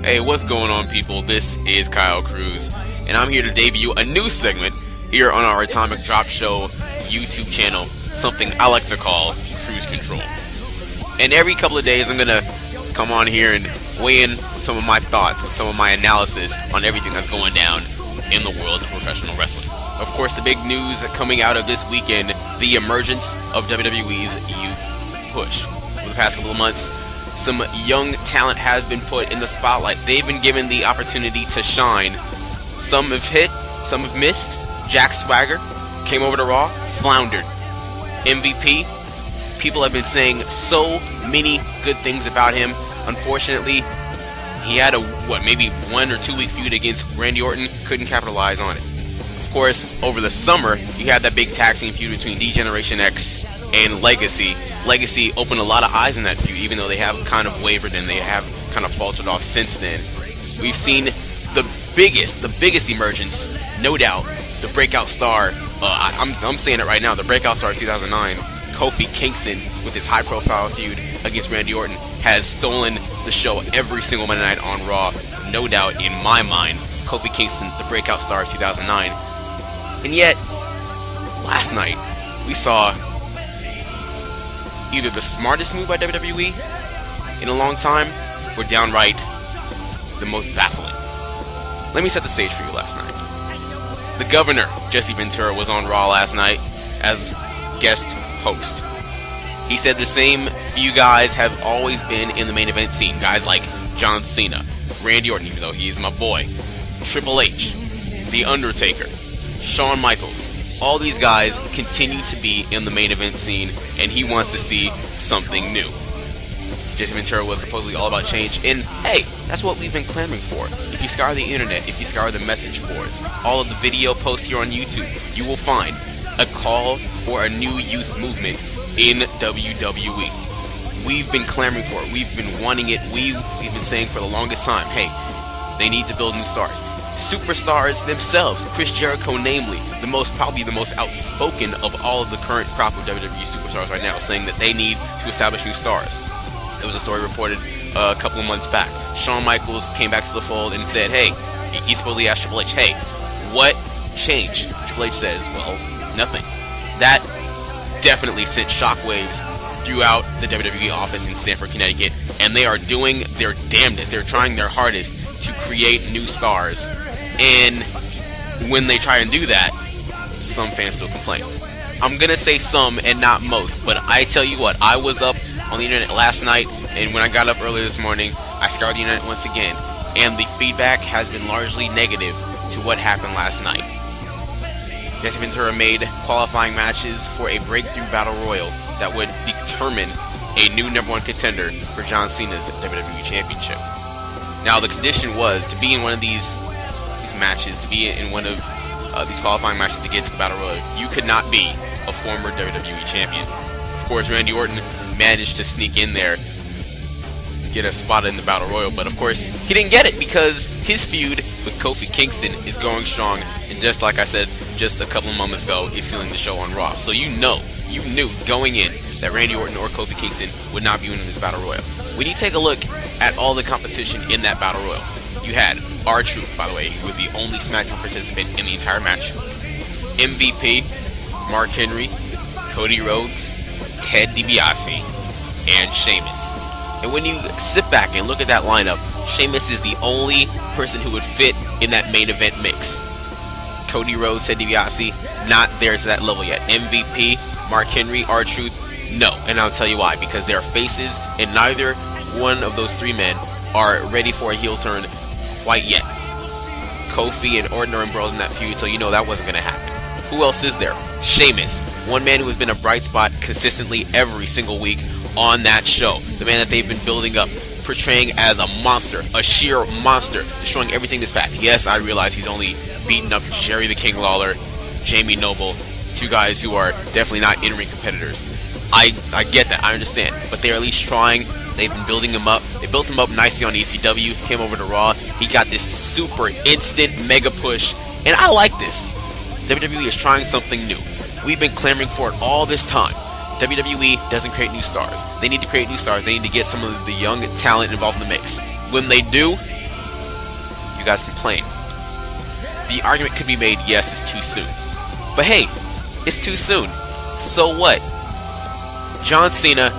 Hey, what's going on, people? This is Kyle Cruz, and I'm here to debut a new segment here on our Atomic Drop Show YouTube channel, something I like to call Cruise Control. And every couple of days, I'm gonna come on here and weigh in with some of my thoughts, with some of my analysis on everything that's going down in the world of professional wrestling. Of course, the big news coming out of this weekend, the emergence of WWE's youth push. Over the past couple of months, some young talent has been put in the spotlight. They've been given the opportunity to shine. Some have hit, some have missed. Jack Swagger came over to Raw, floundered. MVP, people have been saying so many good things about him. Unfortunately, he had a, maybe 1 or 2 week feud against Randy Orton, couldn't capitalize on it. Of course, over the summer, you had that big tag team feud between D-Generation X and Legacy. Legacy opened a lot of eyes in that feud, even though they have kind of wavered and they have kind of faltered off since then. We've seen the biggest emergence, no doubt, the breakout star, I'm saying it right now, the breakout star of 2009, Kofi Kingston, with his high-profile feud against Randy Orton, has stolen the show every single Monday night on Raw. No doubt, in my mind, Kofi Kingston, the breakout star of 2009. And yet, last night, we saw either the smartest move by WWE in a long time, or downright the most baffling. Let me set the stage for you last night. The Governor, Jesse Ventura, was on Raw last night as guest host. He said the same few guys have always been in the main event scene. Guys like John Cena, Randy Orton, even though he's my boy, Triple H, The Undertaker, Shawn Michaels. All these guys continue to be in the main event scene, and he wants to see something new. Jesse Ventura was supposedly all about change, and hey, that's what we've been clamoring for. If you scour the internet, if you scour the message boards, all of the video posts here on YouTube, you will find a call for a new youth movement in WWE. We've been clamoring for it. We've been wanting it. We've been saying for the longest time, hey, they need to build new stars. Superstars themselves, Chris Jericho namely, probably the most outspoken of all of the current crop of WWE superstars right now, saying that they need to establish new stars. There was a story reported a couple of months back. Shawn Michaels came back to the fold and said, hey, he supposedly asked Triple H, hey, what changed? Triple H says, well, nothing. That definitely sent shockwaves throughout the WWE office in Stamford, Connecticut, and they are doing their damnedest. They're trying their hardest to create new stars, and when they try and do that, some fans still complain. I'm gonna say some and not most, but I tell you what, I was up on the internet last night, and when I got up early this morning, I scoured the internet once again, and the feedback has been largely negative to what happened last night. Jesse Ventura made qualifying matches for a breakthrough battle royal that would determine a new #1 contender for John Cena's WWE Championship. Now, the condition was to be in one of these matches, to be in one of these qualifying matches to get to the battle royal. You could not be a former WWE champion. Of course, Randy Orton managed to sneak in there, get a spot in the battle royal, but of course he didn't get it because his feud with Kofi Kingston is going strong, and just like I said just a couple of moments ago, he's stealing the show on Raw. So you knew going in that Randy Orton or Kofi Kingston would not be winning this battle royal. When you take a look at all the competition in that battle royal, you had R-Truth, by the way, who was the only SmackDown participant in the entire match, MVP, Mark Henry, Cody Rhodes, Ted DiBiase, and Sheamus. And when you sit back and look at that lineup, Sheamus is the only person who would fit in that main event mix. Cody Rhodes, Ted DiBiase, not there to that level yet. MVP, Mark Henry, R-Truth, no. And I'll tell you why. Because they're faces, and neither one of those three men are ready for a heel turn quite yet. Kofi and Orton are embroiled in that feud, so you know that wasn't going to happen. Who else is there? Sheamus, one man who has been a bright spot consistently every single week on that show. The man that they've been building up, portraying as a monster, a sheer monster, destroying everything in his path. Yes, I realize he's only beaten up Jerry the King Lawler, Jamie Noble, two guys who are definitely not in-ring competitors. I get that, I understand, but they're at least trying. They've been building him up. They built him up nicely on ECW, came over to Raw. He got this super instant mega push, and I like this. WWE is trying something new. We've been clamoring for it all this time. WWE doesn't create new stars. They need to create new stars. They need to get some of the young talent involved in the mix. When they do, guys complain. The argument could be made, yes, it's too soon. But hey, it's too soon. So what? John Cena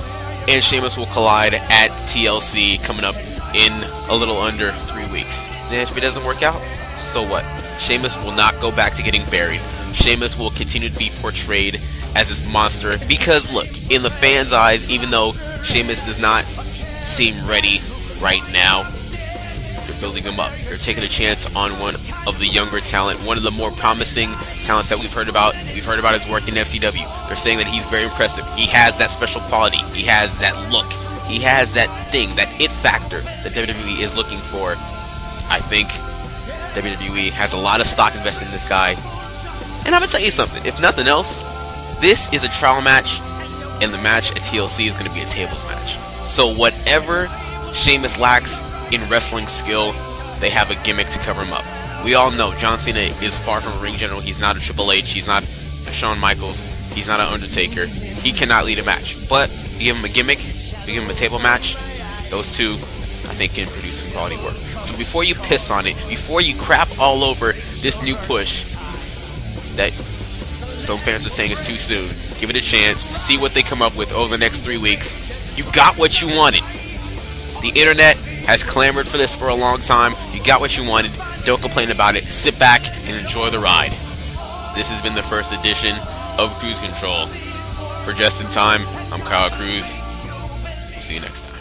and Sheamus will collide at TLC coming up in a little under 3 weeks. And if it doesn't work out, so what? Sheamus will not go back to getting buried. Sheamus will continue to be portrayed as this monster because, look, in the fans' eyes, even though Sheamus does not seem ready right now, they're building him up. They're taking a chance on one of the younger talent, one of the more promising talents that we've heard about. We've heard about his work in FCW. They're saying that he's very impressive. He has that special quality. He has that look. He has that thing, that it factor that WWE is looking for. I think WWE has a lot of stock invested in this guy. And I'm going to tell you something. If nothing else, this is a trial match, and the match at TLC is going to be a tables match. So whatever Sheamus lacks in wrestling skill, they have a gimmick to cover him up. We all know John Cena is far from a ring general. He's not a Triple H. He's not a Shawn Michaels. He's not an Undertaker. He cannot lead a match. But you give him a gimmick, you give him a table match, those two, I think, can produce some quality work. So before you piss on it, before you crap all over this new push that some fans are saying is too soon, give it a chance, see what they come up with over the next 3 weeks. You got what you wanted. The internet has clamored for this for a long time. You got what you wanted. Don't complain about it. Sit back and enjoy the ride. This has been the first edition of Cruise Control. For Just in Time, I'm Kyle Cruz. We'll see you next time.